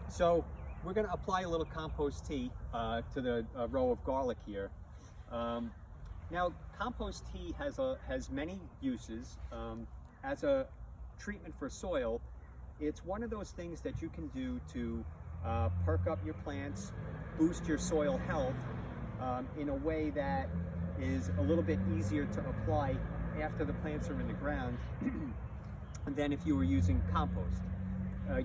So we're going to apply a little compost tea to the row of garlic here. Now, compost tea has many uses. As a treatment for soil, it's one of those things that you can do to perk up your plants, boost your soil health in a way that is a little bit easier to apply after the plants are in the ground than if you were using compost.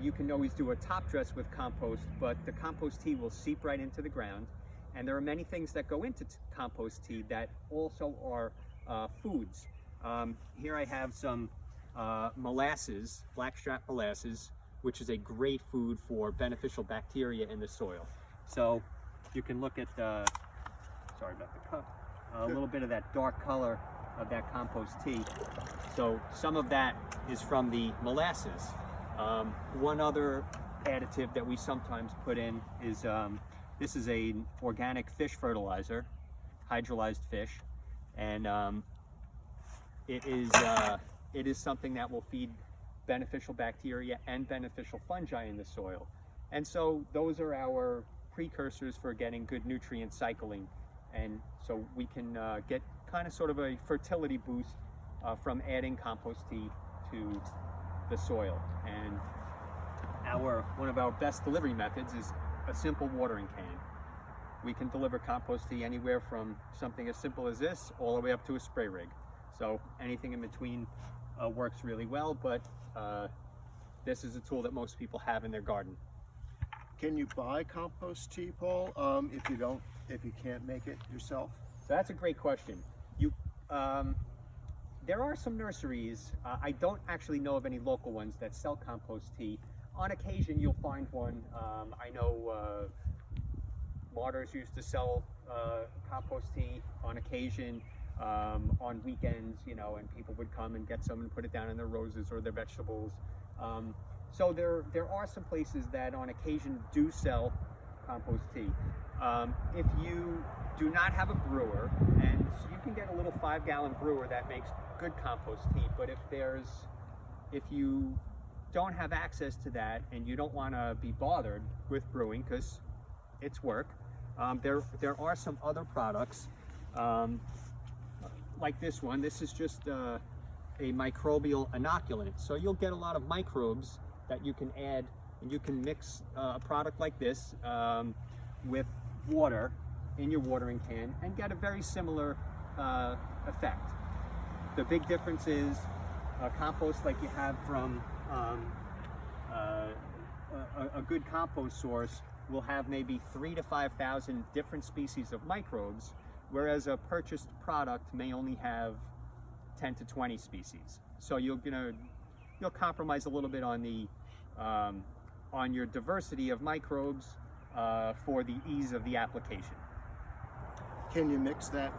You can always do a top dress with compost, but the compost tea will seep right into the ground. And there are many things that go into compost tea that also are foods. Here I have some molasses, blackstrap molasses, which is a great food for beneficial bacteria in the soil. So you can look at, sorry about the cup, a little bit of that dark color of that compost tea. So some of that is from the molasses. One other additive that we sometimes put in is this is an organic fish fertilizer, hydrolyzed fish, and it is something that will feed beneficial bacteria and beneficial fungi in the soil. And so those are our precursors for getting good nutrient cycling, and so we can get kind of sort of a fertility boost from adding compost tea to the soil. And one of our best delivery methods is a simple watering can. We can deliver compost tea anywhere from something as simple as this all the way up to a spray rig. So anything in between works really well, but this is a tool that most people have in their garden. Can you buy compost tea, Paul, if you can't make it yourself? So that's a great question. There are some nurseries. I don't actually know of any local ones that sell compost tea. On occasion, you'll find one. I know Martyrs used to sell compost tea on occasion, on weekends, you know, and people would come and get some and put it down in their roses or their vegetables. So there are some places that on occasion do sell compost tea. If you do not have a brewer, and you can get a little 5-gallon brewer that makes good compost tea, but if you don't have access to that and you don't want to be bothered with brewing because it's work, there are some other products like this one. This is just a microbial inoculant, so you'll get a lot of microbes that you can add, and you can mix a product like this with water in your watering can and get a very similar effect. The big difference is compost like you have from a good compost source will have maybe 3,000 to 5,000 different species of microbes, whereas a purchased product may only have 10 to 20 species. So you'll compromise a little bit on the on your diversity of microbes for the ease of the application. Can you mix that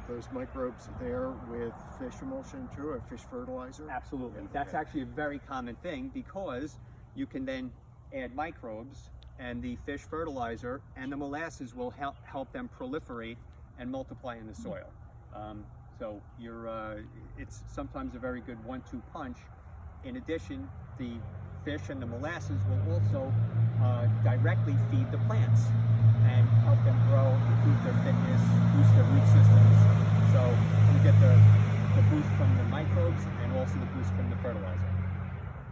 those microbes there with fish emulsion too, or fish fertilizer? Absolutely. That's actually a very common thing, because you can then add microbes, and the fish fertilizer and the molasses will help them proliferate and multiply in the soil. So it's sometimes a very good 1-2 punch. In addition, the fish and the molasses will also directly feed the plants and help them grow, improve their fitness, boost their root systems. So you get the boost from the microbes and also the boost from the fertilizer.